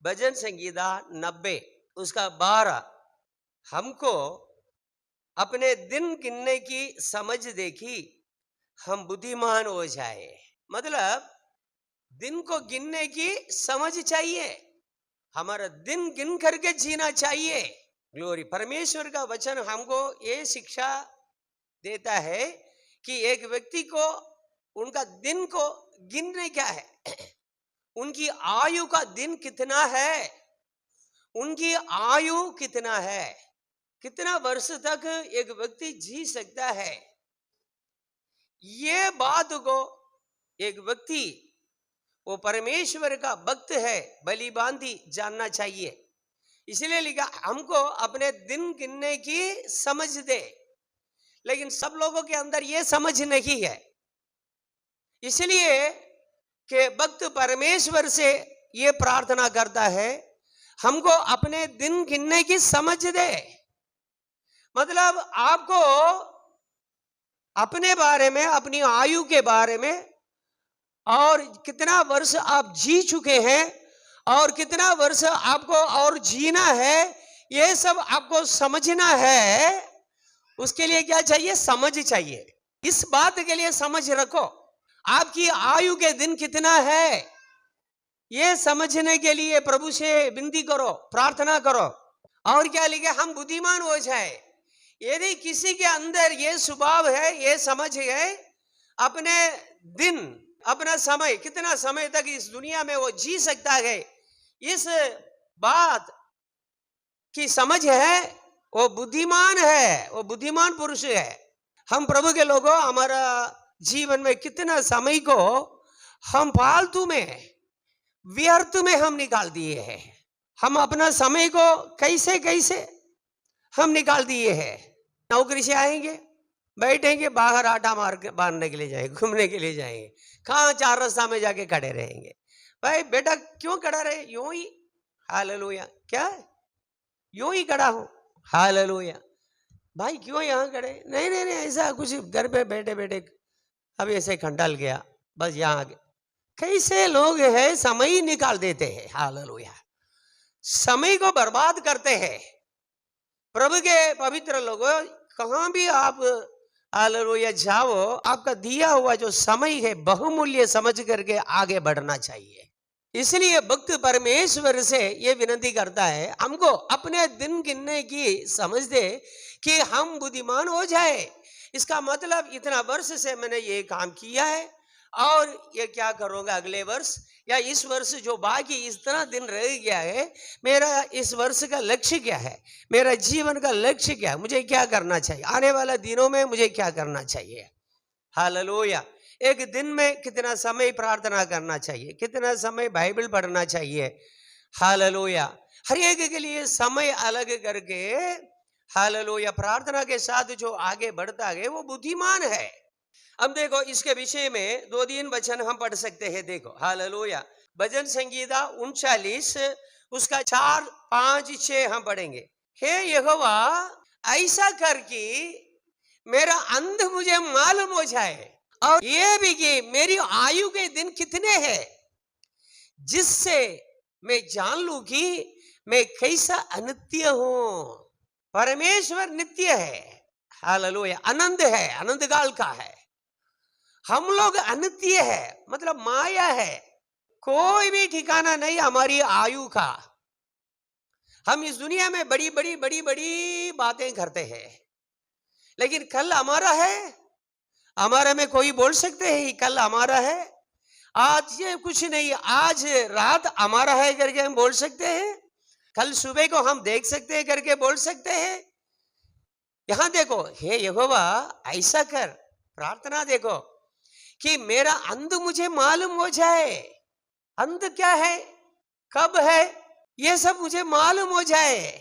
भजन संगीता 90 उसका 12। हमको अपने दिन गिनने की समझ देखी, हम बुद्धिमान हो जाए। मतलब दिन को गिनने की समझ चाहिए, हमारा दिन गिन करके जीना चाहिए। ग्लोरी, परमेश्वर का वचन हमको ये शिक्षा देता है कि एक व्यक्ति को उनका दिन को गिनने क्या है उनकी आयु का दिन कितना है, उनकी आयु कितना है, कितना वर्ष तक एक व्यक्ति जी सकता है। ये बात को एक व्यक्ति वो परमेश्वर का भक्त है बलि बांधी जानना चाहिए। इसलिए लिखा हमको अपने दिन गिनने की समझ दे, लेकिन सब लोगों के अंदर ये समझ नहीं है। इसलिए कि भक्त परमेश्वर से ये प्रार्थना करता है, हमको अपने दिन गिनने की समझ दे। मतलब आपको अपने बारे में, अपनी आयु के बारे में, और कितना वर्ष आप जी चुके हैं और कितना वर्ष आपको और जीना है, ये सब आपको समझना है। उसके लिए क्या चाहिए? समझ चाहिए। इस बात के लिए समझ रखो, आपकी आयु के दिन कितना है, ये समझने के लिए प्रभु से विनती करो, प्रार्थना करो। और क्या लिखे? हम बुद्धिमान हो जाए। यदि किसी के अंदर ये स्वभाव है, ये समझ है, अपने दिन, अपना समय, कितना समय तक इस दुनिया में वो जी सकता है, इस बात की समझ है, वो बुद्धिमान है, वो बुद्धिमान पुरुष है। हम प्रभु के लोगों, हमारा जीवन में कितना समय को हम फालतू में, व्यर्थ में हम निकाल दिए हैं। हम अपना समय को कैसे कैसे हम निकाल दिए हैं। नौकरी से आएंगे, बैठेंगे, बाहर आटा मारने के लिए जाएंगे, घूमने के लिए जाएंगे, कहाँ चार रास्ता में जाके खड़े रहेंगे। भाई बेटा क्यों खड़ा रहे? यूं ही। हालेलुया। क्या? यूं ही खड़ा हूं। हालेलुया। भाई क्यों यहाँ खड़े? नहीं नहीं नहीं, ऐसा कुछ, घर पे बैठे बैठे अब ऐसे खंडाल गया, बस यहाँ आ गया। कैसे लोग हैं, समय निकाल देते हैं। हालेलुया। समय को बर्बाद करते हैं। प्रभु के पवित्र लोगों, कहां भी आप हालेलुया जाओ, आपका दिया हुआ जो समय है बहुमूल्य समझ करके आगे बढ़ना चाहिए। इसलिए भक्त परमेश्वर से ये विनती करता है, हमको अपने दिन गिनने की समझ दे कि हम बुद्धिमान हो जाए। इसका मतलब इतना वर्ष से मैंने ये काम किया है और ये क्या करूंगा अगले वर्ष, या इस वर्ष जो बाकी इतना दिन रह गया है, मेरा इस वर्ष का लक्ष्य क्या है, मेरा जीवन का लक्ष्य क्या है, मुझे क्या करना चाहिए, आने वाले दिनों में मुझे क्या करना चाहिए। हालेलुया। एक दिन में कितना समय प्रार्थना करना चाहिए, कितना समय बाइबल पढ़ना चाहिए। हालेलुया। हर एक के लिए समय अलग करके, हालेलुया, प्रार्थना के साथ जो आगे बढ़ता है वो बुद्धिमान है। अब देखो, इसके विषय में 2-3 वचन हम पढ़ सकते हैं। देखो, हालेलुया, भजन संगीता 39 उसका 4, 5, 6 हम पढ़ेंगे। हे यहोवा, ऐसा कर कि मेरा अंत मुझे मालूम हो जाए, और ये भी कि मेरी आयु के दिन कितने हैं, जिससे मैं जान लूं कि मैं कैसा अनित्य हूं। परमेश्वर नित्य है, हालेलुया, आनंद है, आनंद काल का है। हम लोग अनित्य है, मतलब माया है, कोई भी ठिकाना नहीं हमारी आयु का। हम इस दुनिया में बड़ी बड़ी बड़ी बड़ी बातें करते हैं, लेकिन कल हमारा है? हमारे में कोई बोल सकते हैं कल हमारा है? आज ये कुछ नहीं, आज रात हमारा है करके हम बोल सकते हैं? कल सुबह को हम देख सकते हैं करके बोल सकते हैं? यहां देखो, हे यहोवा ऐसा कर, प्रार्थना देखो कि मेरा अंत मुझे मालूम हो जाए। अंत क्या है, कब है, ये सब मुझे मालूम हो जाए,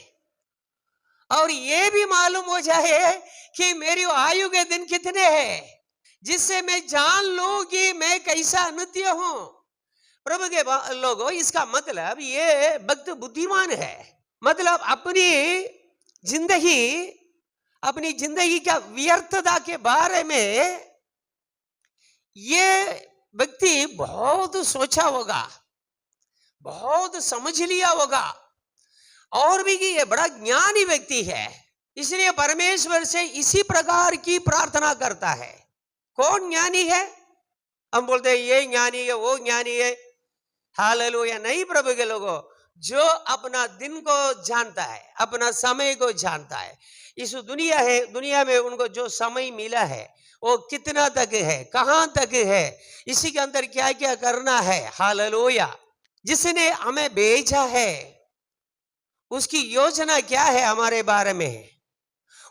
और ये भी मालूम हो जाए कि मेरी आयु के दिन कितने हैं, जिससे मैं जान लूं कि मैं कैसा अनित्य हूं। प्रभु के लोगों, इसका मतलब ये भक्त बुद्धिमान है। मतलब अपनी जिंदगी का व्यर्थता के बारे में ये व्यक्ति बहुत सोचा होगा, बहुत समझ लिया होगा और भी कि ये बड़ा ज्ञानी व्यक्ति है, इसलिए परमेश्वर से इसी प्रकार की प्रार्थना करता है। कौन ज्ञानी है? हम बोलते हैं ये ज्ञानी है, वो ज्ञानी है। हालेलुया। नहीं प्रभु के लोगों, जो अपना दिन को जानता है, अपना समय को जानता है, इस दुनिया में उनको जो समय मिला है वो कितना तक है, कहां तक है, इसी के अंदर क्या क्या करना है। हालेलुया। जिसने हमें भेजा है उसकी योजना क्या है हमारे बारे में,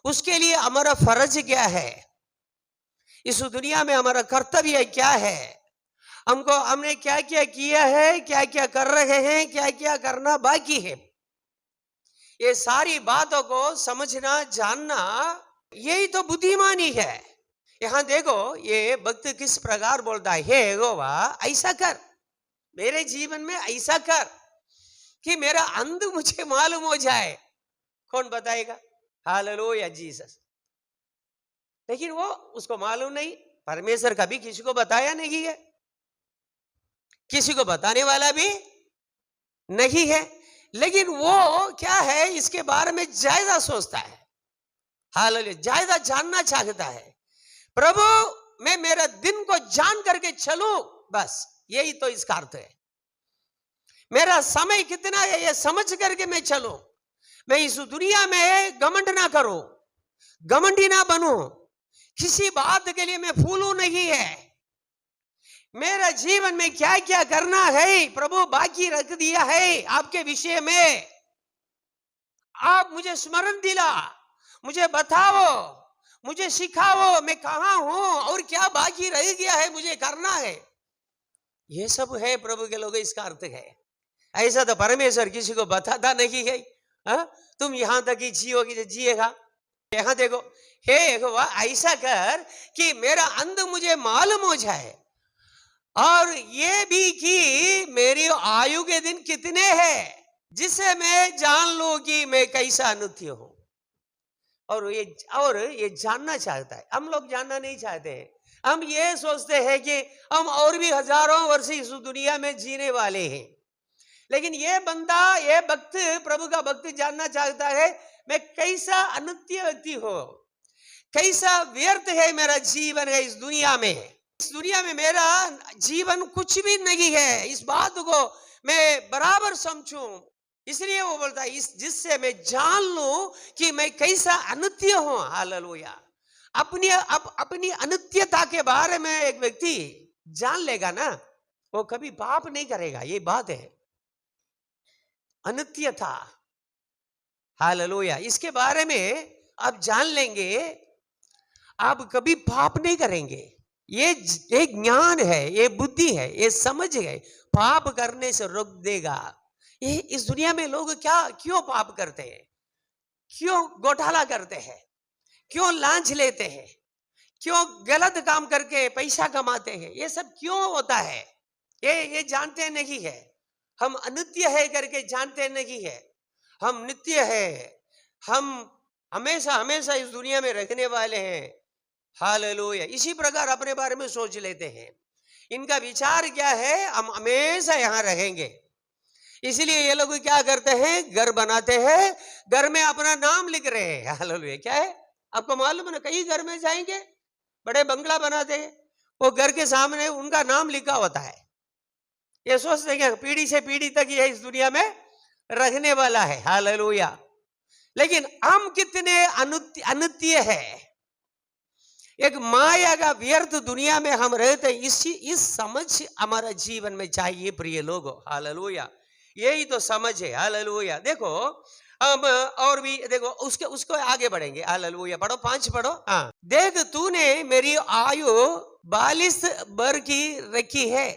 उसके लिए हमारा फर्ज क्या है, इस दुनिया में हमारा कर्तव्य क्या है, हमने क्या क्या किया है, क्या क्या कर रहे हैं, क्या क्या करना बाकी है, ये सारी बातों को समझना जानना, यही तो बुद्धिमानी है। यहां देखो ये भक्त किस प्रकार बोलता है, हे यहोवा ऐसा कर, मेरे जीवन में ऐसा कर कि मेरा अंत मुझे मालूम हो जाए। कौन बताएगा? Hallelujah Jesus. लेकिन वो उसको मालूम नहीं, परमेश्वर कभी किसी को बताया नहीं है, किसी को बताने वाला भी नहीं है, लेकिन वो क्या है इसके बारे में ज्यादा सोचता है। हालेलुया। ज्यादा जानना चाहता है। प्रभु मैं मेरा दिन को जान करके चलूं, बस यही तो इसका अर्थ है। मेरा समय कितना है ये समझ करके मैं चलूं, मैं इस दुनिया में घमंड ना करूं, घमंडी ना बनूं, किसी बात के लिए मैं फूलूं नहीं है। मेरा जीवन में क्या क्या करना है प्रभु बाकी रख दिया है आपके विषय में। आप मुझे स्मरण दिला, मुझे बताओ, मुझे सिखाओ मैं कहां हूं और क्या बाकी रह गया है मुझे करना है। ये सब है प्रभु के लोग, इसका अर्थ है। ऐसा तो परमेश्वर किसी को बताता नहीं है। तुम यहां तक ही जियोगे, जिएगा। यहां देखो, हे यहोवा ऐसा कर कि मेरा अंत मुझे मालूम हो जाए, और ये भी कि मेरी आयु के दिन कितने हैं, जिससे मैं जान लूं कि मैं कैसा अनूठ्य हूं। और ये जानना चाहता है। हम लोग जानना नहीं चाहते हैं। हम ये सोचते हैं कि हम और भी हजारों वर्ष इस दुनिया में जीने वाले हैं। लेकिन ये बंदा, ये भक्त, प्रभु का भक्त जानना चाहता है मैं कैसा अनूठ्य व्यक्ति हो, कैसा व्यर्थ है मेरा जीवन है इस दुनिया में। इस दुनिया में मेरा जीवन कुछ भी नहीं है, इस बात को मैं बराबर समझूं। इसलिए वो बोलता है जिससे मैं जान लूं कि मैं कैसा अनूठ्य हूं। हालेलुया। अपनी अनूठ्यता के बारे में एक व्यक्ति जान लेगा ना, वो कभी पाप नहीं करेगा। ये बात है अनूठ्यता। हालेलुया। इसके बारे में आप जान लेंगे, आप कभी पाप नहीं करेंगे। ये ज्ञान है, ये बुद्धि है, ये समझ है, पाप करने से रोक देगा। ये इस दुनिया में लोग क्यों पाप करते हैं, क्यों घोटाला करते हैं, क्यों लांच लेते हैं, क्यों गलत काम करके पैसा कमाते हैं, ये सब क्यों होता है? ये जानते नहीं है। हम अनित्य है करके जानते नहीं है। हम नित्य है, हम हमेशा हमेशा इस दुनिया में रहने वाले हैं। हालेलुया। इसी प्रकार अपने बारे में सोच लेते हैं। इनका विचार क्या है, हम हमेशा यहां रहेंगे। इसलिए ये लोग क्या करते हैं, घर बनाते हैं, घर में अपना नाम लिख रहे हैं। हालेलुया। क्या है आपको मालूम है ना, कई घर में जाएंगे बड़े बंगला बनाते हैं, वो घर के सामने उनका नाम लिखा होता है। ये सोचते हैं पीढ़ी से पीढ़ी तक ये इस दुनिया में रहने वाला है। हालेलुया। लेकिन हम कितने अनित्य है, एक माया का व्यर्थ दुनिया में हम रहते। इस समझ हमारा जीवन में चाहिए प्रिय लोगों। हालेलुया। यही तो समझ है। हालेलुया। देखो अब और भी देखो, उसको आगे बढ़ेंगे। हालेलुया। पढ़ो 5 पढ़ो। हाँ, देख तूने मेरी आयु 42 वर्ष की रखी है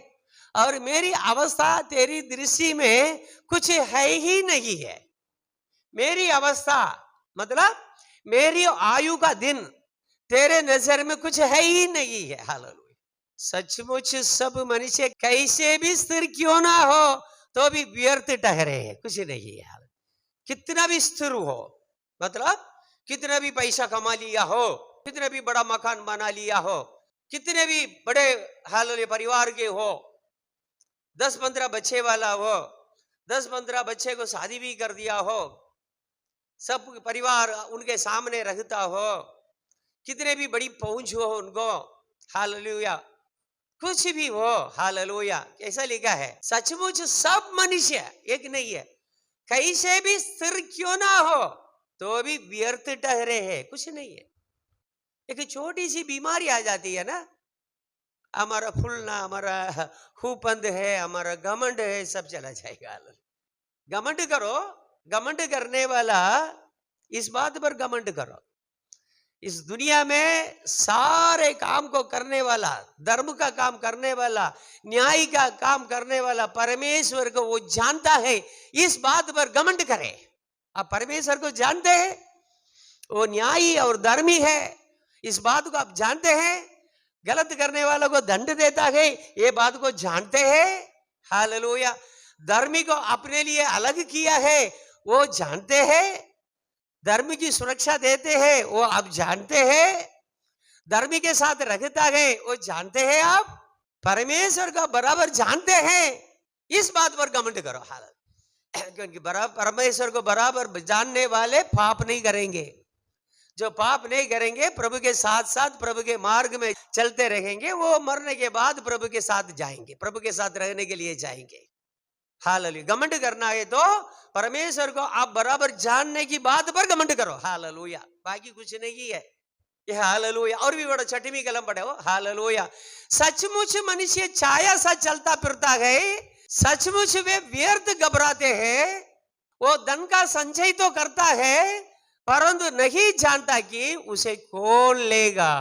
और मेरी अवस्था तेरी दृष्टि में कुछ है ही नहीं है। मेरी अवस्था मतलब मेरी आयु का दिन तेरे नजर में कुछ है ही नहीं है। हालेलुया। सचमुच सब मनुष्य कैसे भी स्थिर क्यों ना हो तो भी व्यर्थ ठहरे हैं, कुछ नहीं है। कितना भी स्थिर हो, मतलब कितना भी पैसा कमा लिया हो, कितना भी बड़ा मकान बना लिया हो, कितने भी बड़े हालेलुया परिवार के हो, 10-15 बच्चे वाला हो, 10-15 बच्चे को शादी भी कर दिया हो, सब परिवार उनके सामने रखता हो, कितने भी बड़ी पहुंच हो उनको, हालेलुया, कुछ भी हो, हालेलुया। कैसा लिखा है, सचमुच सब मनुष्य, एक नहीं है, कैसे भी स्थिर क्यों ना हो तो भी व्यर्थ ठहरे है, कुछ नहीं है। एक छोटी सी बीमारी आ जाती है ना, हमारा फूलना, हमारा खूपंद है, हमारा घमंड है, सब चला जाएगा। घमंड करो, घमंड करने वाला, इस बात पर घमंड करो, इस दुनिया में सारे काम को करने वाला, धर्म का काम करने वाला, न्याय का काम करने वाला परमेश्वर को वो जानता है, इस बात पर घमंड करे। आप परमेश्वर को जानते हैं, वो न्यायी और धर्मी है, इस बात को आप जानते हैं, गलत करने वालों को दंड देता है, ये बात को जानते हैं, हालेलुया। धर्मी को अपने लिए अलग किया है, वो जानते हैं, धर्म की सुरक्षा देते हैं, वो आप जानते हैं, धर्मी के साथ रखता है, वो जानते हैं, आप परमेश्वर का बराबर जानते हैं, इस बात पर घमंड करो, हाल, क्योंकि परमेश्वर को बराबर जानने वाले पाप नहीं करेंगे। जो पाप नहीं करेंगे, प्रभु के साथ साथ प्रभु के मार्ग में चलते रहेंगे, वो मरने के बाद प्रभु के साथ जाएंगे, प्रभु के साथ रहने के लिए जाएंगे, हालेलुया। घमंड करना है तो परमेश्वर को आप बराबर जानने की बात पर घमंड करो, हालेलुया, बाकी कुछ नहीं है ये, हालेलुया। और भी बड़ा 6वीं कलम पढ़े हो, हालेलुया। सचमुच मनुष्य छाया सा चलता फिरता है, सचमुच वे व्यर्थ घबराते हैं, वो धन का संचय तो करता है परंतु नहीं जानता कि उसे कौन लेगा।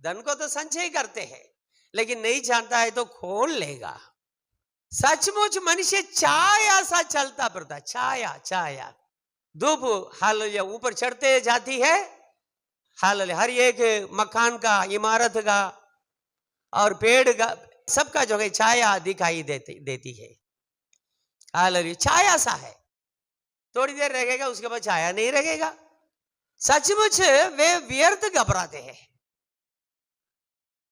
धन को तो संचय करते हैं लेकिन नहीं जानता है तो कौन लेगा। सचमुच मनुष्य छाया सा चलता फिरता, छाया, छाया, धूप, हालेलुया, ऊपर चढ़ते जाती है, हालेलुया, हर एक मकान का, इमारत का और पेड़ का, सबका जो है छाया दिखाई देती है, हालेलुया। छाया सा है, थोड़ी देर रहेगा उसके बाद छाया नहीं रहेगा। सचमुच वे व्यर्थ घबराते हैं,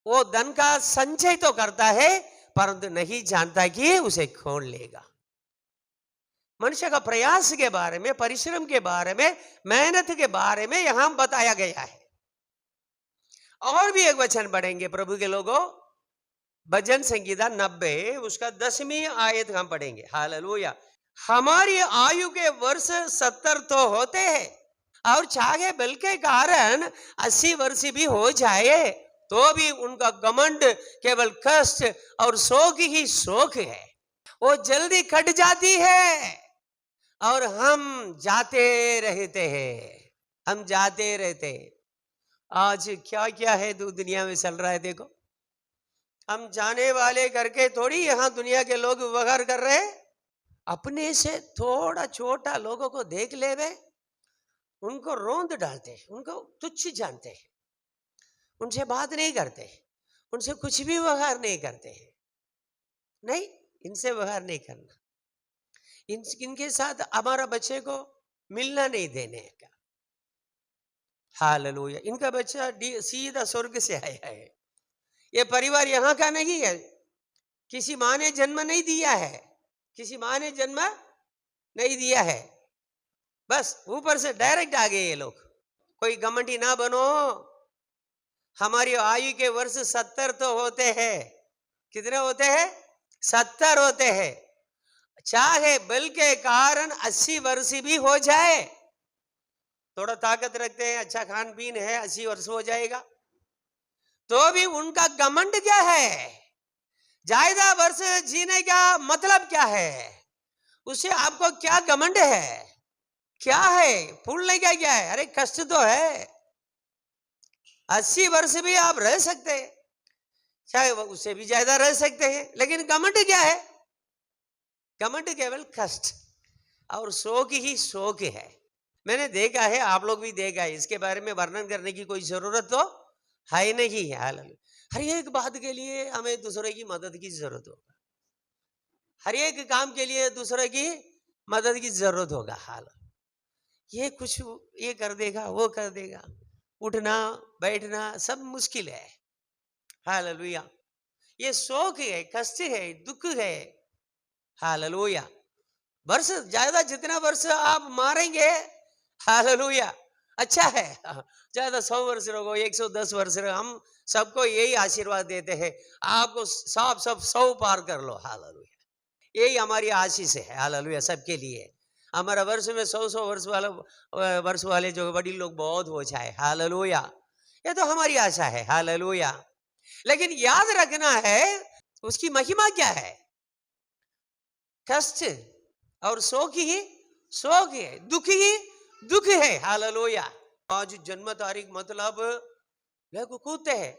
वो धन का संचय तो करता है परंतु नहीं जानता कि उसे कौन लेगा। मनुष्य का प्रयास के बारे में, परिश्रम के बारे में, मेहनत के बारे में यहां बताया गया है। और भी एक वचन पढ़ेंगे प्रभु के लोगों, भजन संगीता 90 उसका 10वीं आयत हम पढ़ेंगे, हालेलुया। हमारी आयु के वर्ष 70 तो होते हैं और चाहे बल के कारण 80 वर्ष भी हो जाए तो भी उनका घमंड केवल कष्ट और शोक ही शोक है, वो जल्दी कट जाती है और हम जाते रहते हैं, हम जाते रहते हैं। आज क्या क्या है दुनिया में चल रहा है, देखो, हम जाने वाले करके थोड़ी यहां दुनिया के लोग व्यवहार कर रहे हैं। अपने से थोड़ा छोटा लोगों को देख ले वे, उनको रोंद डालते हैं, उनको तुच्छ जानते हैं, उनसे बात नहीं करते, उनसे कुछ भी व्यवहार नहीं करते हैं। नहीं, इनसे व्यवहार नहीं करना, इनके साथ हमारा बच्चे को मिलना नहीं देने का, हालेलुया। इनका बच्चा सीधा स्वर्ग से आया है, ये परिवार यहाँ का नहीं है, किसी माँ ने जन्म नहीं दिया है, किसी माँ ने जन्म नहीं दिया है, बस ऊपर से डायरेक्ट आ गए ये लोग। कोई घमंडी ना बनो, हमारी आयु के वर्ष 70 तो होते हैं, कितने होते हैं, 70 होते हैं, चाहे बल के कारण 80 वर्ष भी हो जाए, थोड़ा ताकत रखते हैं, अच्छा खान पीन है, 80 वर्ष हो जाएगा, तो भी उनका घमंड क्या है, ज्यादा वर्ष जीने का मतलब क्या है, उससे आपको क्या घमंड है, क्या है, फूलने का क्या है, अरे कष्ट तो है, 80 वर्ष भी आप रह सकते हैं, चाहे उससे भी ज्यादा रह सकते हैं, लेकिन घमंड क्या है, घमंड केवल कष्ट और शोक ही शोक है। मैंने देखा है, आप लोग भी देखा है, इसके बारे में वर्णन करने की कोई जरूरत तो है नहीं है। हर एक बात के लिए हमें दूसरे की मदद की जरूरत होगा, हर एक काम के लिए दूसरे की मदद की जरूरत होगा। हाल ये कुछ ये कर देगा, वो कर देगा, उठना बैठना सब मुश्किल है, हालेलुया। ये शोक है, कष्ट है, दुख है, हालेलुया। वर्ष ज्यादा जितना वर्ष आप मारेंगे, हालेलुया, अच्छा है। ज्यादा 100 वर्ष रहो, 110 वर्ष रहो, हम सबको यही आशीर्वाद देते हैं, आपको सब सब 100 पार कर लो, हालेलुया। यही हमारी आशीष है, हालेलुया, सबके लिए। हमारा वर्ष में 100 वर्ष वाले जो वडील लोग बहुत हो जाए, हालेलुया, ये तो हमारी आशा है, हालेलुया। लेकिन याद रखना है उसकी महिमा क्या है। कष्ट और शोक ही शोक है, दुख ही दुख है, हालेलुया। आज जन्म तारीख मतलब देखो कूदते हैं,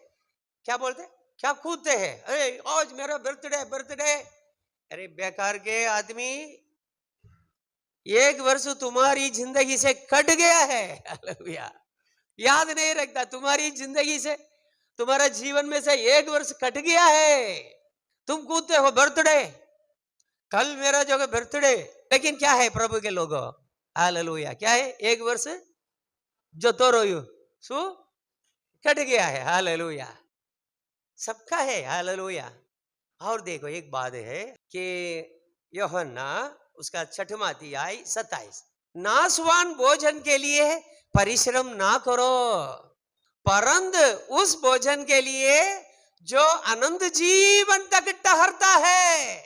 क्या बोलते हैं, क्या कूदते हैं, अरे आज मेरा बर्थडे बर्थडे। अरे बेकार के आदमी, 1 वर्ष तुम्हारी जिंदगी से कट गया है, हालेलुया। याद नहीं रखता, तुम्हारी जिंदगी से, तुम्हारा जीवन में से 1 वर्ष कट गया है, तुम कूदते हो बर्थडे, कल मेरा जो बर्थडे। लेकिन क्या है प्रभु के लोगों, हालेलुया, क्या है, 1 वर्ष जो तो रोयू सु कट गया है, हालेलुया, सबका है, हालेलुया। और देखो एक बात है कि यूहन्ना उसका 6वां अध्याय 27, नाशवान भोजन के लिए परिश्रम ना करो, परंतु उस भोजन के लिए जो अनंत जीवन तक ठहरता है,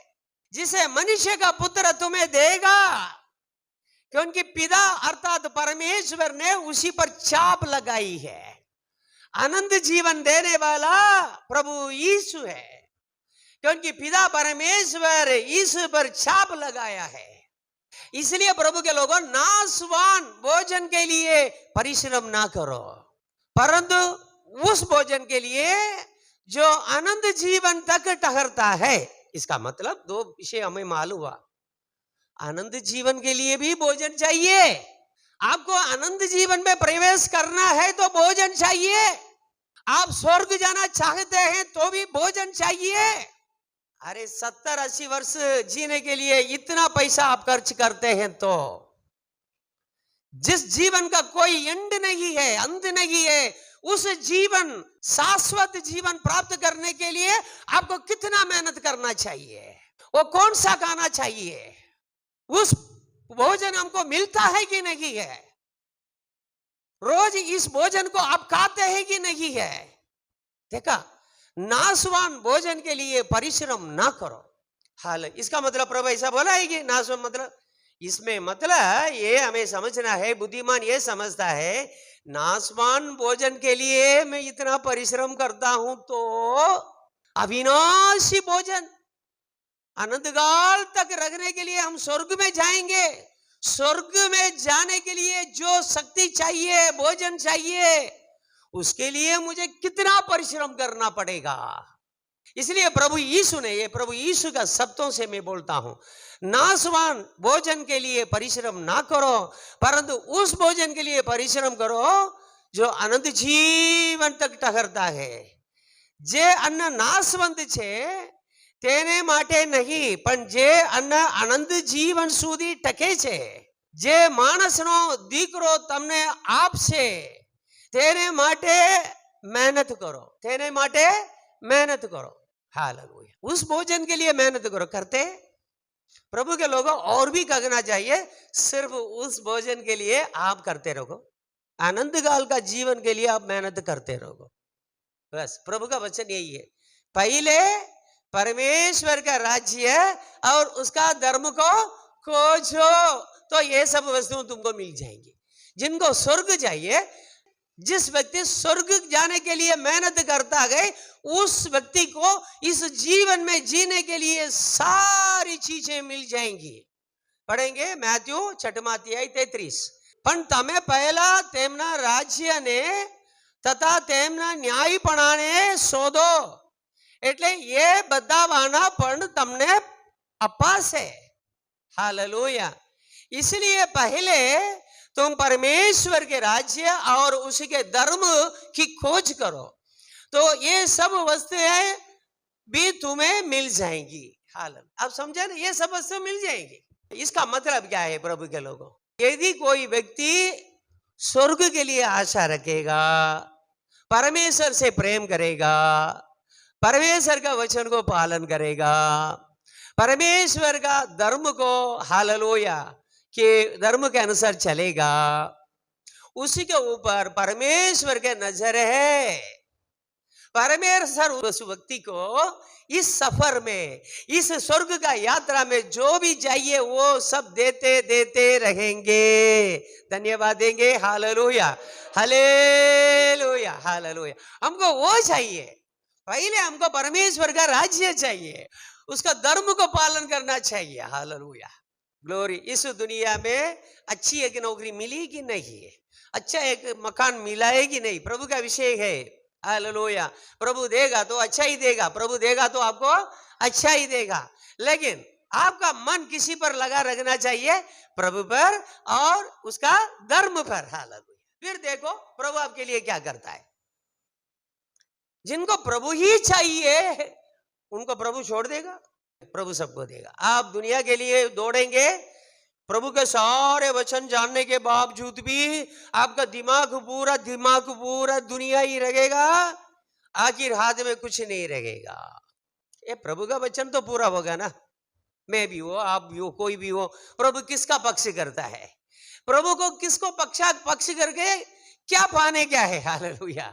जिसे मनुष्य का पुत्र तुम्हें देगा, क्योंकि पिता अर्थात परमेश्वर ने उसी पर छाप लगाई है। अनंत जीवन देने वाला प्रभु यीशु है, क्योंकि पिता परमेश्वर यीशु पर छाप लगाया है। इसलिए प्रभु के लोगों, नाशवान भोजन के लिए परिश्रम ना करो, परंतु उस भोजन के लिए जो अनंत जीवन तक ठहरता है। इसका मतलब 2 विषय हमें मालूम हुआ, अनंत जीवन के लिए भी भोजन चाहिए। आपको अनंत जीवन में प्रवेश करना है तो भोजन चाहिए, आप स्वर्ग जाना चाहते हैं तो भी भोजन चाहिए। अरे 70-80 वर्ष जीने के लिए इतना पैसा आप खर्च करते हैं, तो जिस जीवन का कोई एंड नहीं है, अंत नहीं है, उस जीवन, शाश्वत जीवन प्राप्त करने के लिए आपको कितना मेहनत करना चाहिए, वो कौन सा खाना चाहिए, उस भोजन हमको मिलता है कि नहीं है, रोज इस भोजन को आप खाते हैं कि नहीं है। देखा, नाशवान भोजन के लिए परिश्रम ना करो। हाल इसका मतलब प्रभु ऐसा बोला है कि नाशवान मतलब, इसमें मतलब ये हमें समझना है, बुद्धिमान ये समझता है नाशवान भोजन के लिए मैं इतना परिश्रम करता हूं तो अविनाशी भोजन अनंत काल तक रखने के लिए हम स्वर्ग में जाएंगे। स्वर्ग में जाने के लिए जो शक्ति चाहिए, भोजन चाहिए, उसके लिए मुझे कितना परिश्रम करना पड़ेगा। इसलिए प्रभु यीशु ने, ये प्रभु यीशु का शब्दों से मैं बोलता हूं, नाशवान भोजन के लिए परिश्रम ना करो, परंतु उस भोजन के लिए परिश्रम करो जो अनंत जीवन तक ठहरता है। जे अन्न नाशवंत छे તેને માટે નહીં, પણ જે અન્ન અનંત જીવન સુધી ટકે છે, જે માણસનો દીકરો તમને આપશે તેને માટે मेहनत करो, તેને માટે मेहनत करो, हालेलुया। उस भोजन के लिए मेहनत करो, करते प्रभु के लोगों। और भी करना चाहिए, सिर्फ उस भोजन के लिए आप करते रहो, अनंत काल का जीवन के लिए आप मेहनत करते रहो, बस प्रभु का वचन यही है। पहले परमेश्वर का राज्य और उसका धर्म को खोजो तो ये सब वस्तुएं तुमको मिल जाएंगी। जिनको स्वर्ग चाहिए, जिस व्यक्ति स्वर्ग जाने के लिए मेहनत करता है, उस व्यक्ति को इस जीवन में जीने के लिए सारी चीजें मिल जाएंगी। पढ़ेंगे मैथ्यू 6वां अध्याय 33, पण तमे पहला तेमना राज्य ने तथा तेमना न्यायपणाने शोधो, એટલે એ બધા વાના પણ તમને અપાશે, हालेलुया। इसलिए पहले तुम परमेश्वर के राज्य और उसके धर्म की खोज करो तो ये सब वस्तुएं भी तुम्हें मिल जाएंगी। हालेलुया, आप समझे ना, ये सब वस्तुएं मिल जाएंगी। इसका मतलब क्या है प्रभु के लोगों, यदि कोई व्यक्ति स्वर्ग के लिए आशा रखेगा, परमेश्वर से प्रेम करेगा, परमेश्वर का वचन को पालन करेगा, परमेश्वर का धर्म को, हालेलुया, के धर्म के अनुसार चलेगा, उसी के ऊपर परमेश्वर के नजर है। परमेश्वर उस व्यक्ति को इस सफर में, इस स्वर्ग का यात्रा में जो भी चाहिए वो सब देते देते रहेंगे, धन्यवाद देंगे। Hallelujah, hallelujah, hallelujah. हमको वो चाहिए, पहले हमको परमेश्वर का राज्य चाहिए, उसका धर्म को पालन करना चाहिए। Hallelujah, glory. इस दुनिया में अच्छी एक नौकरी मिली कि नहीं है, अच्छा एक मकान मिला है कि नहीं, प्रभु का विषय है। हालेलुया। प्रभु देगा तो अच्छा ही देगा, प्रभु देगा तो आपको अच्छा ही देगा, लेकिन आपका मन किसी पर लगा रखना चाहिए, प्रभु पर और उसका धर्म पर। हालेलुया। फिर देखो प्रभु आपके लिए क्या करता है। जिनको प्रभु ही चाहिए उनको प्रभु छोड़ देगा, प्रभु सबको देगा। आप दुनिया के लिए दौड़ेंगे, प्रभु के सारे वचन जानने के बावजूद भी आपका दिमाग पूरा दुनिया ही रहेगा, आखिर हाथ में कुछ नहीं रहेगा। ये प्रभु का वचन तो पूरा होगा ना। मैं भी हो, आप भी हो, कोई भी हो, प्रभु किसका पक्ष करता है? प्रभु को किसको पक्ष करके क्या पाने क्या है? हालेलुया।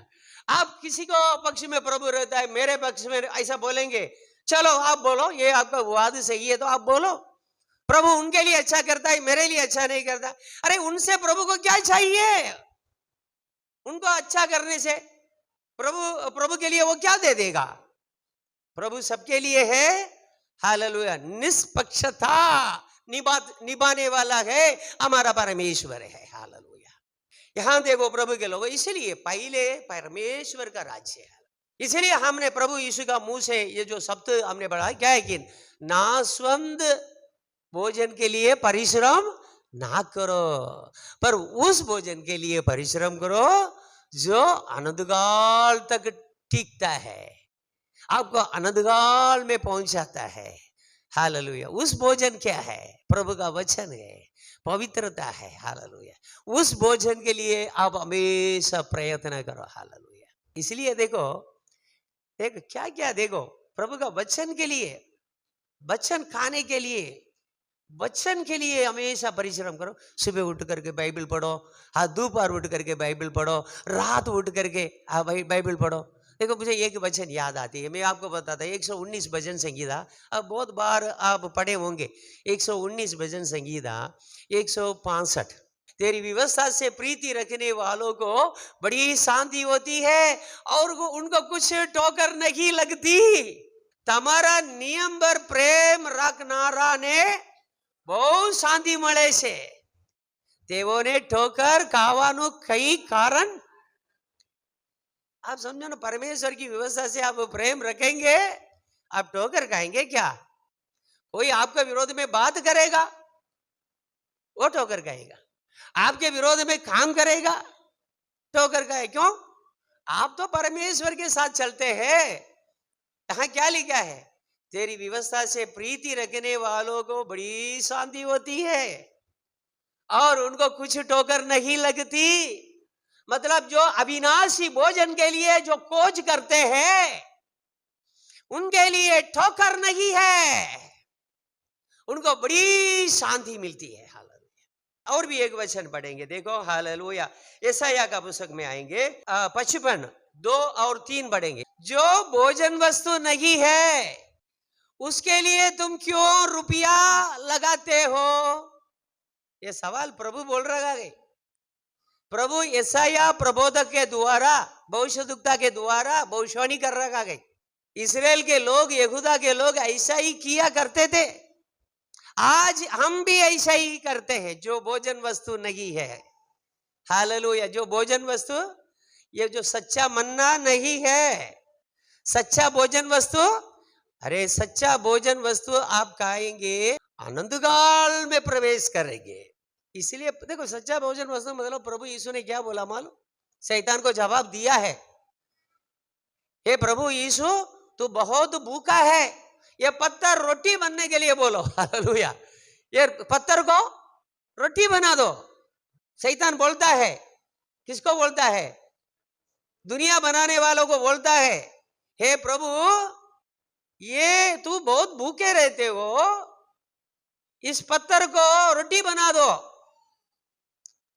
आप किसी को पक्ष में प्रभु रहता है, मेरे पक्ष में ऐसा बोलेंगे, चलो आप बोलो, ये आपका वाद सही है तो आप बोलो। प्रभु उनके लिए अच्छा करता है, मेरे लिए अच्छा नहीं करता। अरे उनसे प्रभु को क्या चाहिए? उनको अच्छा करने से प्रभु के लिए वो क्या दे देगा? प्रभु सबके लिए है। हालेलुया। निष्पक्षता निभाने वाला है, हमारा परमेश्वर है। हालेलुया। यहां देखो प्रभु के लोग, इसलिए पहले परमेश्वर का राज्य है। इसलिए हमने प्रभु यीशु का मुंह से ये जो शब्द हमने पढ़ा क्या है कि नाशवंत भोजन के लिए परिश्रम ना करो, पर उस भोजन के लिए परिश्रम करो जो अनंतकाल तक टिकता है, आपको अनंतकाल में पहुंचाता है। हालेलुया। उस भोजन क्या है? प्रभु का वचन है, पवित्रता है। हालेलुया। उस भोजन के लिए आप हमेशा प्रयत्न करो। हालेलुया। इसलिए देखो क्या क्या, देखो प्रभु का वचन के लिए, वचन खाने के लिए, वचन के लिए हमेशा परिश्रम करो। सुबह उठ करके बाइबल पढ़ो, हाँ, दोपहर उठ करके बाइबल पढ़ो, रात उठ करके बाइबल पढ़ो। देखो मुझे एक वचन याद आती है, मैं आपको बताता हूँ। 119 भजन संगीता, अब बहुत बार आप पढ़े होंगे। 119 भजन संगीता 165, तेरी व्यवस्था से प्रीति रखने वालों को बड़ी शांति होती है और उनको कुछ ठोकर नहीं लगती। તમારા નિયમ પર પ્રેમ રાખનારાને બહુ શાંતિ મળે છે, તેઓને ઠોકર ખાવાનું કઈ કારણ? आप समझो ना, परमेश्वर की व्यवस्था से आप प्रेम रखेंगे, आप ठोकर खाएंगे क्या? कोई आपके विरोध में बात करेगा, वो ठोकर खाएगा। आपके विरोध में काम करेगा, ठोकर खाए। क्यों? आप तो परमेश्वर के साथ चलते हैं। यहां क्या लिखा है? तेरी व्यवस्था से प्रीति रखने वालों को बड़ी शांति होती है और उनको कुछ ठोकर नहीं लगती। मतलब जो अविनाशी भोजन के लिए जो खोज करते हैं उनके लिए ठोकर नहीं है, उनको बड़ी शांति मिलती है। हालेलुया। और भी एक वचन पढ़ेंगे, देखो। हालेलुया। यशायाह का पुस्तक में आएंगे, 55, 2 और 3 पढ़ेंगे। जो भोजन वस्तु नहीं है उसके लिए तुम क्यों रुपया लगाते हो? ये सवाल प्रभु बोल रहा है। प्रभु यशायाह प्रबोधक के द्वारा, भविष्यद्वक्ता के द्वारा भविष्यवाणी कर रहा है। इस्राएल के लोग, यहूदा के लोग ऐसा ही किया करते थे, आज हम भी ऐसा ही करते हैं। जो भोजन वस्तु नहीं है, हालेलुया, जो भोजन वस्तु, ये जो सच्चा मन्ना नहीं है, सच्चा भोजन वस्तु, अरे सच्चा भोजन वस्तु आप खाएंगे, आनंद काल में प्रवेश करेंगे। इसलिए देखो, सच्चा भोजन वस्तु मतलब प्रभु यीशु ने क्या बोला मालूम? शैतान को जवाब दिया है, हे प्रभु यीशु, तू बहुत भूखा है, ये पत्थर रोटी बनने के लिए बोलो। हालेलुया। ये पत्थर को रोटी बना दो। शैतान बोलता है, किसको बोलता है? दुनिया बनाने वालों को बोलता है, हे प्रभु, ये तू बहुत भूखे रहते हो, इस पत्थर को रोटी बना दो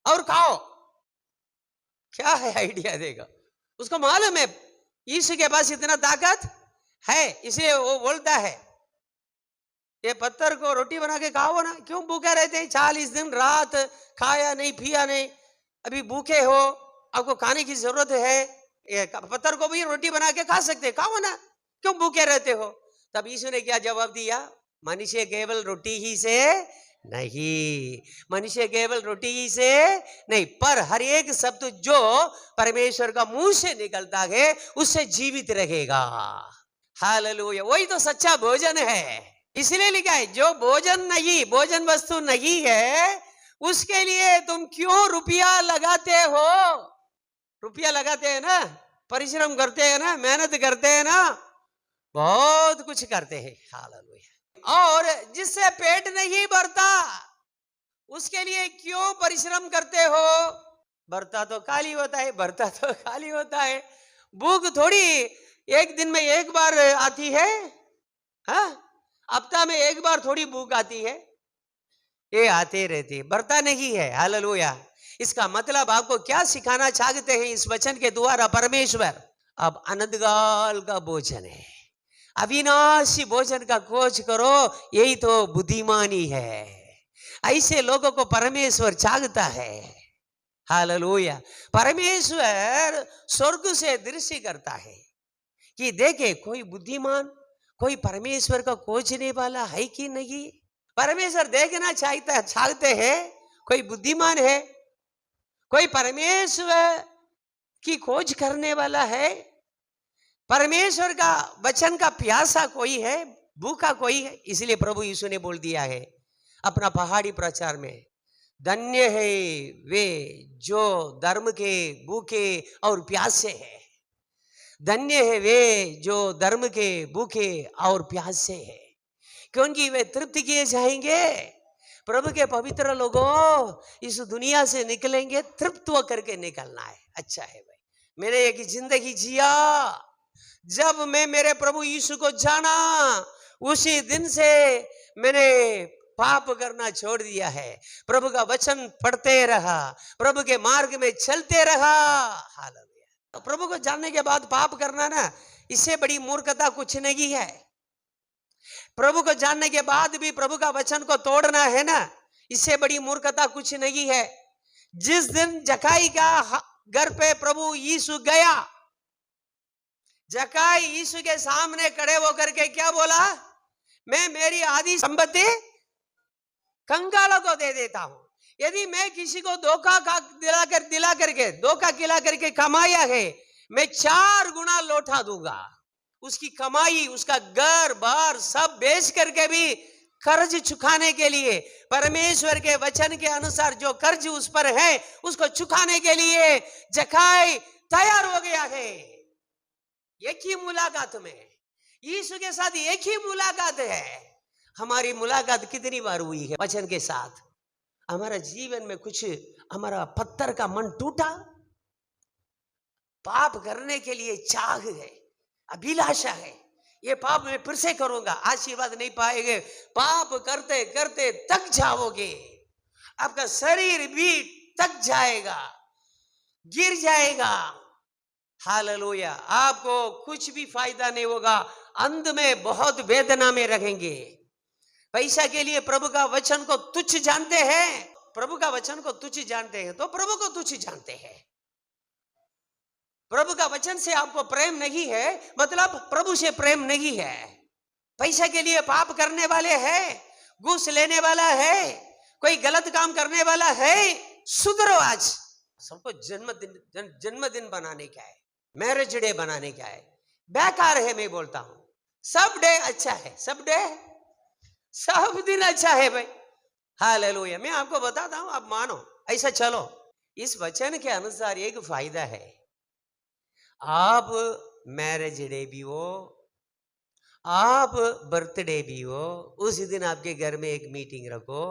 और खाओ। क्या है आइडिया देगा? उसको मालूम है यीशु के पास इतना ताकत है, इसलिए वो बोलता है ये पत्थर को रोटी बना के खाओ ना। क्यों भूखे रहते हैं? 40 दिन रात खाया नहीं पिया नहीं, अभी भूखे हो, आपको खाने की जरूरत है, ये पत्थर को भी रोटी बना के खा सकते, खाओ ना, क्यों भूखे रहते हो? तब यीशु ने क्या जवाब दिया? मनुष्य केवल रोटी ही से नहीं, मनुष्य केवल रोटी ही से नहीं, पर हर एक शब्द जो परमेश्वर का मुंह से निकलता है उससे जीवित रहेगा। हालेलुया, वही तो सच्चा भोजन है। इसलिए लिखा है जो भोजन नहीं, भोजन वस्तु नहीं है, उसके लिए तुम क्यों रुपया लगाते हो? रुपया लगाते हैं ना, परिश्रम करते हैं ना, मेहनत करते हैं ना, बहुत कुछ करते हैं। हालेलुया। और जिससे पेट नहीं भरता उसके लिए क्यों परिश्रम करते हो? भरता तो खाली होता है, भरता तो खाली होता है। भूख थोड़ी एक दिन में एक बार आती है, हाँ? हफ्ता में एक बार थोड़ी भूख आती है, ये आते रहती है, भरता नहीं है। हालेलुया। इसका मतलब आपको क्या सिखाना चाहते हैं इस वचन के द्वारा परमेश्वर? अब अनंतकाल का भोजन है, अविनाशी भोजन का खोज करो, यही तो बुद्धिमानी है। ऐसे लोगों को परमेश्वर चाहता है। हालेलुया। परमेश्वर स्वर्ग से दृष्टि करता है कि देखे कोई बुद्धिमान, कोई परमेश्वर का खोजने वाला है कि नहीं। परमेश्वर देखना चाहते हैं कोई बुद्धिमान है, कोई परमेश्वर की खोज करने वाला है, परमेश्वर का वचन का प्यासा कोई है, भूखा कोई है। इसलिए प्रभु यीशु ने बोल दिया है अपना पहाड़ी प्रचार में, धन्य है वे जो धर्म के भूखे और प्यासे हैं। धन्य है वे जो धर्म के भूखे और प्यासे हैं, क्योंकि वे तृप्ति किए जाएंगे। प्रभु के पवित्र लोगों, इस दुनिया से निकलेंगे तृप्त होकर के निकलना है। अच्छा है भाई, मैंने एक जिंदगी जिया, जब मैं मेरे प्रभु यीशु को जाना उसी दिन से मैंने पाप करना छोड़ दिया है, प्रभु का वचन पढ़ते रहा, प्रभु के मार्ग में चलते रहा। हालेलुया। प्रभु को जानने के बाद पाप करना ना, इससे बड़ी मूर्खता कुछ नहीं है। प्रभु को जानने के बाद भी प्रभु का वचन को तोड़ना है ना, इससे बड़ी मूर्खता कुछ नहीं है। जिस दिन जकाई का घर पे प्रभु यीशु गया, जकाई यीशु के सामने खड़े होकर के क्या बोला? मैं मेरी आधी संपत्ति कंगालों को दे देता हूं। यदि मैं किसी को धोखा खिला करके कमाया है, मैं 4 गुना लौटा दूंगा। उसकी कमाई, उसका घर बार सब बेच करके भी कर्ज चुकाने के लिए, परमेश्वर के वचन के अनुसार जो कर्ज उस पर है उसको चुकाने के लिए जकाई तैयार हो गया है। एक ही मुलाकात में यीशु के साथ एक ही मुलाकात है। हमारी मुलाकात कितनी बार हुई है वचन के साथ? हमारा जीवन में कुछ, हमारा पत्थर का मन टूटा, पाप करने के लिए चाह है, अभिलाषा है, ये पाप मैं फिर से करूंगा, आशीर्वाद नहीं पाएंगे, पाप करते करते थक जाओगे, आपका शरीर भी थक जाएगा, गिर जाएगा। हालेलुया। आपको कुछ भी फायदा नहीं होगा, अंत में बहुत वेदना में रहेंगे। पैसा के लिए प्रभु का वचन को तुच्छ जानते हैं, प्रभु का वचन को तुच्छ जानते हैं तो प्रभु को तुच्छ जानते हैं। प्रभु का वचन से आपको प्रेम नहीं है, मतलब प्रभु से प्रेम नहीं है। पैसा के लिए पाप करने वाले हैं, घूस लेने वाला है, कोई गलत काम करने वाला है, सुधरो आज। सबको जन्मदिन बनाने का है, मैरिज डे बनाने का है, बेकार है। मैं बोलता हूं सब डे अच्छा है, सब दिन अच्छा है भाई। हालेलुया। मैं आपको बताता हूं, आप मानो, ऐसा चलो। इस वचन के अनुसार एक फायदा है, आप मैरिज डे भी हो, आप बर्थडे भी हो, उस दिन आपके घर में एक मीटिंग रखो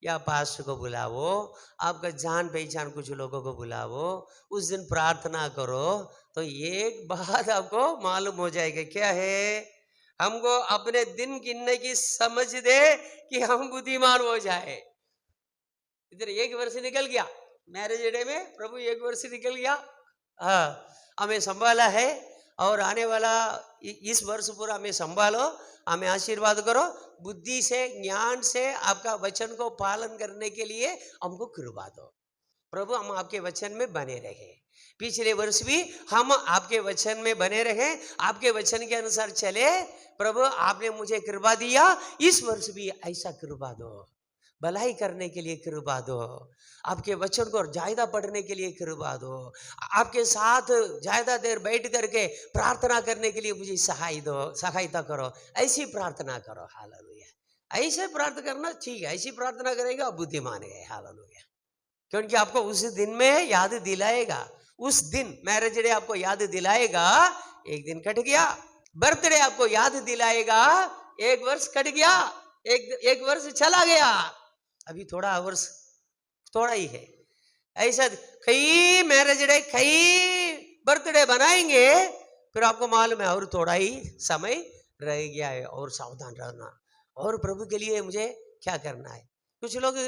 या पास्टर को बुलाओ, आपका जान पहचान कुछ लोगों को बुलाओ, उस दिन प्रार्थना करो, तो एक बात आपको मालूम हो जाएगा। क्या है? हमको अपने दिन गिनने की समझ दे कि हम बुद्धिमान हो जाए। इधर 1 वर्ष निकल गया मैरिज डे में, प्रभु 1 वर्ष निकल गया, हाँ हमें संभाला है और आने वाला इस वर्ष पूरा हमें संभालो, हमें आशीर्वाद करो, बुद्धि से ज्ञान से आपका वचन को पालन करने के लिए हमको कृपा दो। प्रभु हम आपके वचन में बने रहे, पिछले वर्ष भी हम आपके वचन में बने रहे, आपके वचन के अनुसार चले। प्रभु आपने मुझे कृपा दिया, इस वर्ष भी ऐसा कृपा दो, भलाई करने के लिए कृपा दो, आपके वचन को ज्यादा पढ़ने के लिए कृपा दो, आपके साथ ज्यादा देर बैठ करके प्रार्थना करने के लिए मुझे सहायता करो। ऐसी प्रार्थना करो। हालेलुया। ऐसे प्रार्थना करना ठीक है, ऐसी प्रार्थना करेगा बुद्धिमान है। हालेलुया। क्योंकि आपको उस दिन में याद दिलाएगा, उस दिन मैरिज डे आपको याद दिलाएगा, एक दिन कट गया, बर्थडे आपको याद दिलाएगा, 1 वर्ष कट गया, एक वर्ष चला गया, अभी थोड़ा वर्ष थोड़ा ही है। ऐसा कई मैरिज डे कई बर्थडे बनाएंगे, फिर आपको मालूम है और थोड़ा ही समय रह गया है, और सावधान रहना, और प्रभु के लिए मुझे क्या करना है। कुछ लोग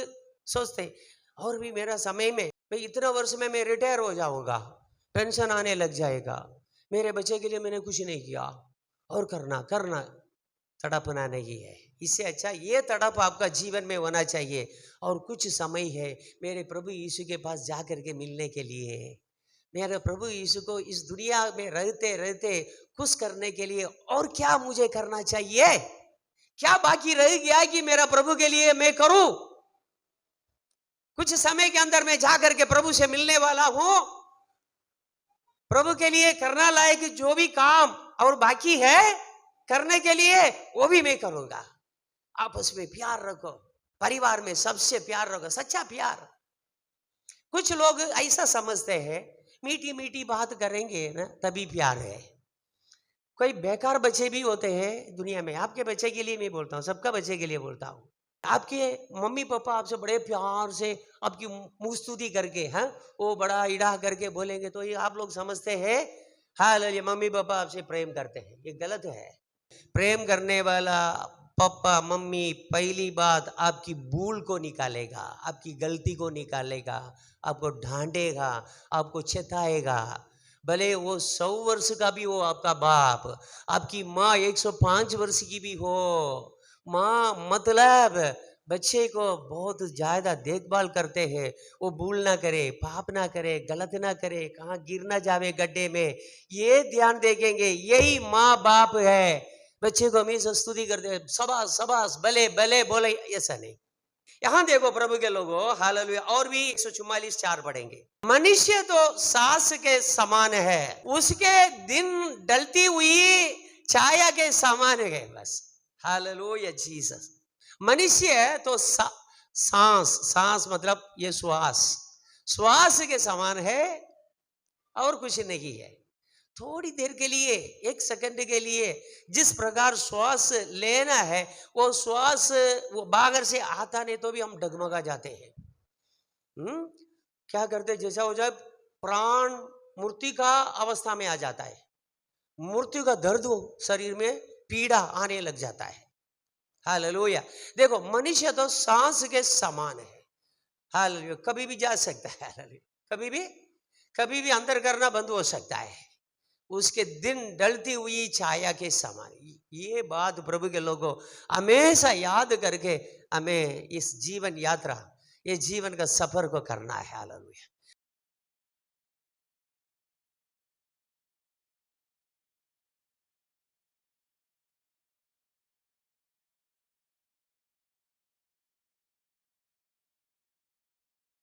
सोचते और भी मेरा समय में मैं इतना वर्ष में मैं रिटायर हो जाऊंगा, पेंशन आने लग जाएगा, मेरे बच्चे के लिए मैंने कुछ नहीं किया, और करना तड़पना नहीं है। इससे अच्छा ये तड़प आपका जीवन में होना चाहिए, और कुछ समय है मेरे प्रभु यीशु के पास जा करके मिलने के लिए, मेरे प्रभु यीशु को इस दुनिया में रहते रहते खुश करने के लिए और क्या मुझे करना चाहिए, क्या बाकी रह गया कि मेरा प्रभु के लिए मैं करूं। कुछ समय के अंदर मैं जाकर के प्रभु से मिलने वाला हूं, प्रभु के लिए करना लायक जो भी काम और बाकी है करने के लिए वो भी मैं करूंगा। आपस में प्यार रखो, परिवार में सबसे प्यार रखो, सच्चा प्यार। कुछ लोग ऐसा समझते हैं मीठी मीठी बात करेंगे ना तभी प्यार है। कोई बेकार बच्चे भी होते हैं दुनिया में, आपके बच्चे के लिए मैं बोलता हूँ, सबका बच्चे के लिए बोलता हूँ। आपके मम्मी पापा आपसे बड़े प्यार से आपकी मुस्तुदी करके, हाँ वो बड़ा इड़ा करके बोलेंगे तो ये आप लोग समझते हैं हालेलुया मम्मी पापा आपसे प्रेम करते हैं। ये गलत है। प्रेम करने वाला पापा मम्मी पहली बात आपकी भूल को निकालेगा, आपकी गलती को निकालेगा, आपको डांटेगा, आपको चेताएगा। भले वो 100 वर्ष का भी हो आपका बाप, आपकी माँ 105 वर्ष की भी हो, माँ मतलब बच्चे को बहुत ज्यादा देखभाल करते हैं, वो भूल ना करे, पाप ना करे, गलत ना करे, कहाँ गिर ना जावे गड्ढे में, ये ध्यान देखेंगे। यही माँ बाप है। बच्चे को हमेशा स्तुति करते, सबास सबास भले भले बोले, ऐसा नहीं। यहां देखो प्रभु के लोगों, हालेलुया। और भी 144:4 पढ़ेंगे। मनुष्य तो सांस के समान है, उसके दिन डलती हुई छाया के समान है। बस हालेलुया जीसस। मनुष्य तो सांस मतलब ये श्वास के समान है और कुछ नहीं है। थोड़ी देर के लिए, 1 सेकंड के लिए जिस प्रकार श्वास लेना है, वो श्वास वो बाहर से आता नहीं तो भी हम डगमगा जाते हैं। क्या करते, जैसा हो जाए प्राण मृत्यु का अवस्था में आ जाता है, मृत्यु का दर्द शरीर में पीड़ा आने लग जाता है। हालेलुया। देखो मनुष्य तो सांस के समान है। हालेलुया। कभी भी जा सकता है, हालेलुया। कभी भी अंदर करना बंद हो सकता है, उसके दिन डलती हुई छाया के समान। ये बात प्रभु के लोगों हमेशा याद करके हमें इस जीवन यात्रा, ये जीवन का सफर को करना है। हालेलुया।